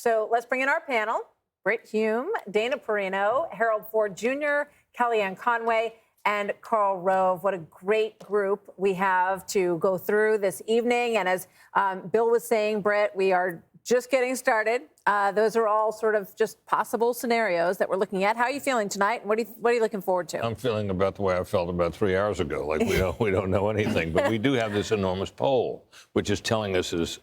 So let's bring in our panel. Brit Hume, Dana Perino, Harold Ford Jr., Kellyanne Conway, and Karl Rove. What a great group we have to go through this evening. And as Bill was saying, Brit, we are just getting started. Those are all sort of just possible scenarios that we're looking at. How are you feeling tonight? What are you looking forward to? I'm feeling about the way I felt about 3 hours ago, like we don't know anything. But we do have this enormous poll, which is telling us, as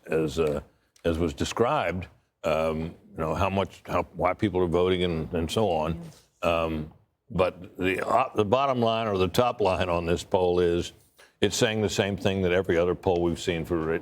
was described, why people are voting and so on. But the bottom line, or the top line on this poll, is it's saying the same thing that every other poll we've seen for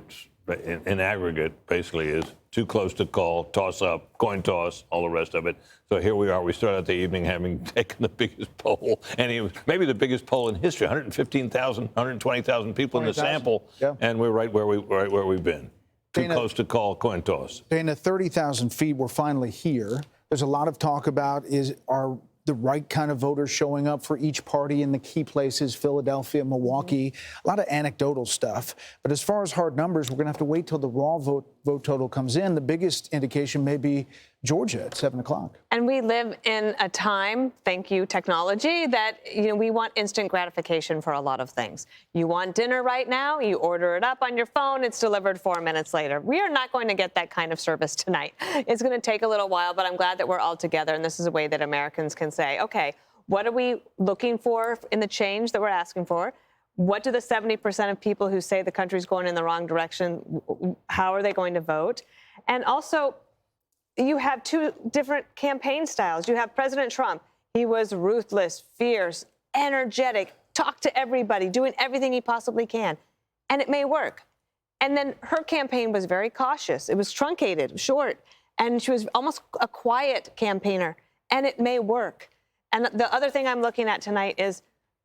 in aggregate, basically, is too close to call, toss up, coin toss, all the rest of it. So here we are. We started the evening having taken the biggest poll, and it was maybe the biggest poll in history, 115,000, 120,000 people in the sample, and we're right where we've been. Too close to call, coin toss. Dana, 30,000 feet, we're finally here. There's a lot of talk about are the right kind of voters showing up for each party in the key places, Philadelphia, Milwaukee, a lot of anecdotal stuff. But as far as hard numbers, we're going to have to wait till the raw vote total comes in. The biggest indication may be Georgia at 7 o'clock. And we live in a time, thank you, technology, that we want instant gratification for a lot of things. You want dinner right now, you order it up on your phone, it's delivered 4 minutes later. We are not going to get that kind of service tonight. It's going to take a little while, but I'm glad that we're all together, and this is a way that Americans can say, okay, what are we looking for in the change that we're asking for? What do the 70% of people who say the country's going in the wrong direction, how are they going to vote? And also, you have two different campaign styles. You have President Trump. He was ruthless, fierce, energetic, talked to everybody, doing everything he possibly can. And it may work. And then her campaign was very cautious. It was truncated, short. And she was almost a quiet campaigner. And it may work. And the other thing I'm looking at tonight is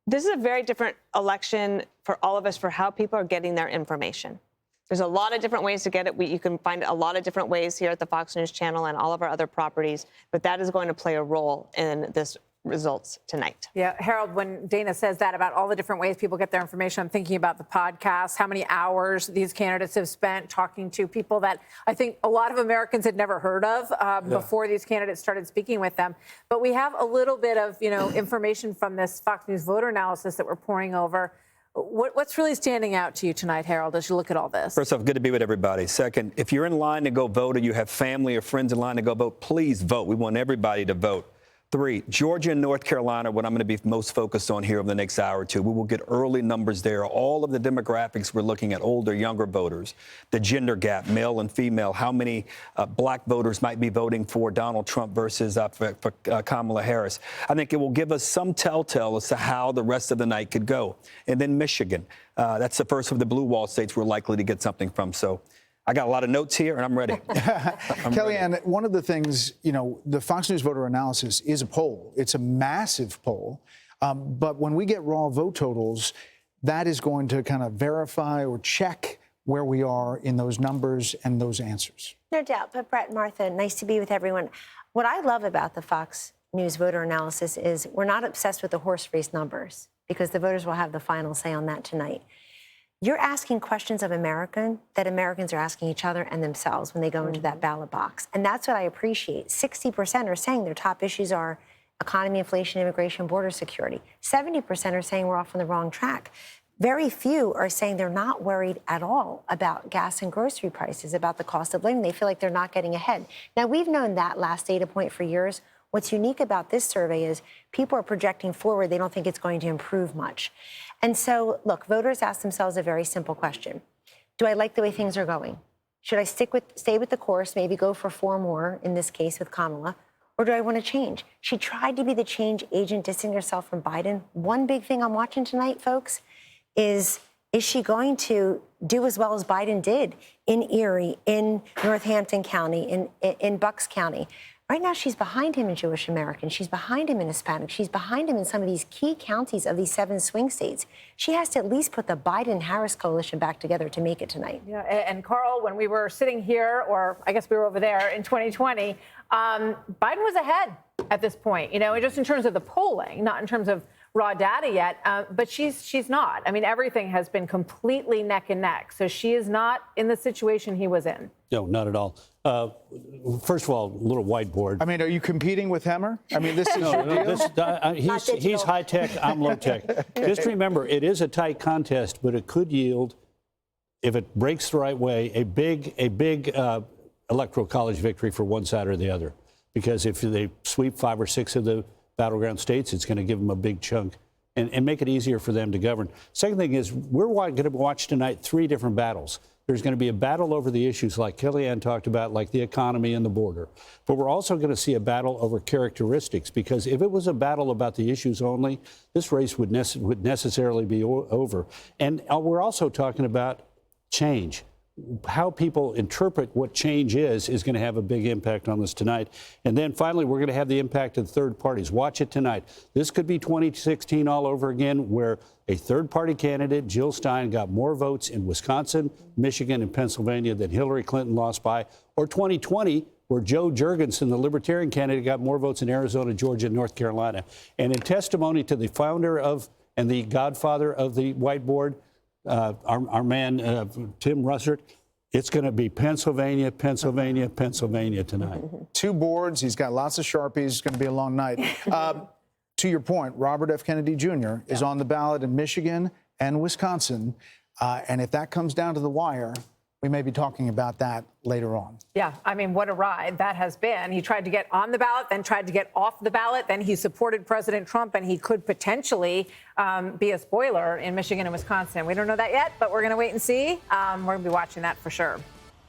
this is a very different election for all of us for how people are getting their information. There's a lot of different ways to get it. You can find a lot of different ways here at the Fox News channel and all of our other properties, but that is going to play a role in this results tonight. Yeah, Harold, when Dana says that about all the different ways people get their information, I'm thinking about the podcast, how many hours these candidates have spent talking to people that I think a lot of Americans had never heard of before these candidates started speaking with them. But we have a little bit of, information from this Fox News voter analysis that we're pouring over. What's really standing out to you tonight, Harold, as you look at all this? First off, good to be with everybody. Second, if you're in line to go vote or you have family or friends in line to go vote, please vote. We want everybody to vote. 3, Georgia and North Carolina, what I'm going to be most focused on here over the next hour or two. We will get early numbers there. All of the demographics we're looking at, older, younger voters, the gender gap, male and female, how many black voters might be voting for Donald Trump versus for Kamala Harris. I think it will give us some telltale as to how the rest of the night could go. And then Michigan, that's the first of the blue wall states we're likely to get something from. So I got a lot of notes here, and I'm ready. Kellyanne, one of the things, the Fox News voter analysis is a poll. It's a massive poll. But when we get raw vote totals, that is going to kind of verify or check where we are in those numbers and those answers. No doubt. But Brett, Martha, nice to be with everyone. What I love about the Fox News voter analysis is we're not obsessed with the horse race numbers because the voters will have the final say on that tonight. You're asking questions of Americans that Americans are asking each other and themselves when they go into that ballot box. And that's what I appreciate. 60% are saying their top issues are economy, inflation, immigration, border security. 70% are saying we're off on the wrong track. Very few are saying they're not worried at all about gas and grocery prices, about the cost of living. They feel like they're not getting ahead. Now, we've known that last data point for years. What's unique about this survey is people are projecting forward. They don't think it's going to improve much. And so, look, voters ask themselves a very simple question. Do I like the way things are going? Should I stay with the course, maybe go for 4 more, in this case with Kamala, or do I want to change? She tried to be the change agent, distancing herself from Biden. One big thing I'm watching tonight, folks, is she going to do as well as Biden did in Erie, in Northampton County, in Bucks County? Right now, she's behind him in Jewish Americans. She's behind him in Hispanic. She's behind him in some of these key counties of these 7 swing states. She has to at least put the Biden-Harris coalition back together to make it tonight. Yeah, and Karl, when we were sitting here, or I guess we were over there in 2020, Biden was ahead at this point, just in terms of the polling, not in terms of raw data yet, but she's not. I mean, everything has been completely neck and neck. So she is not in the situation he was in. No, not at all. First of all, a little whiteboard. I mean, are you competing with Hemmer? I mean, this is your deal? He's high tech, I'm low tech. Just remember, it is a tight contest, but it could yield, if it breaks the right way, a big electoral college victory for one side or the other. Because if they sweep 5 or 6 of the battleground states, it's going to give them a big chunk and make it easier for them to govern. Second thing is, we're going to watch tonight 3 different battles. There's going to be a battle over the issues like Kellyanne talked about, like the economy and the border. But we're also going to see a battle over characteristics, because if it was a battle about the issues only, this race would necessarily be over. And we're also talking about change. How people interpret what change is going to have a big impact on this tonight. And then finally, we're going to have the impact of third parties. Watch it tonight. This could be 2016 all over again, where a third-party candidate, Jill Stein, got more votes in Wisconsin, Michigan, and Pennsylvania than Hillary Clinton lost by, or 2020, where Joe Jorgensen, the Libertarian candidate, got more votes in Arizona, Georgia, and North Carolina. And in testimony to the founder of and the godfather of the whiteboard, our man, Tim Russert, it's going to be Pennsylvania, Pennsylvania, Pennsylvania tonight. 2 boards. He's got lots of Sharpies. It's going to be a long night. To your point, Robert F. Kennedy Jr. is on the ballot in Michigan and Wisconsin. And if that comes down to the wire, we may be talking about that later on. Yeah, I mean, what a ride that has been. He tried to get on the ballot, then tried to get off the ballot. Then he supported President Trump, and he could potentially be a spoiler in Michigan and Wisconsin. We don't know that yet, but we're going to wait and see. We're going to be watching that for sure.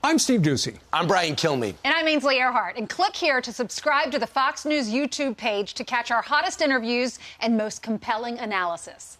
I'm Steve Doocy. I'm Brian Kilmeade. And I'm Ainsley Earhart. And click here to subscribe to the Fox News YouTube page to catch our hottest interviews and most compelling analysis.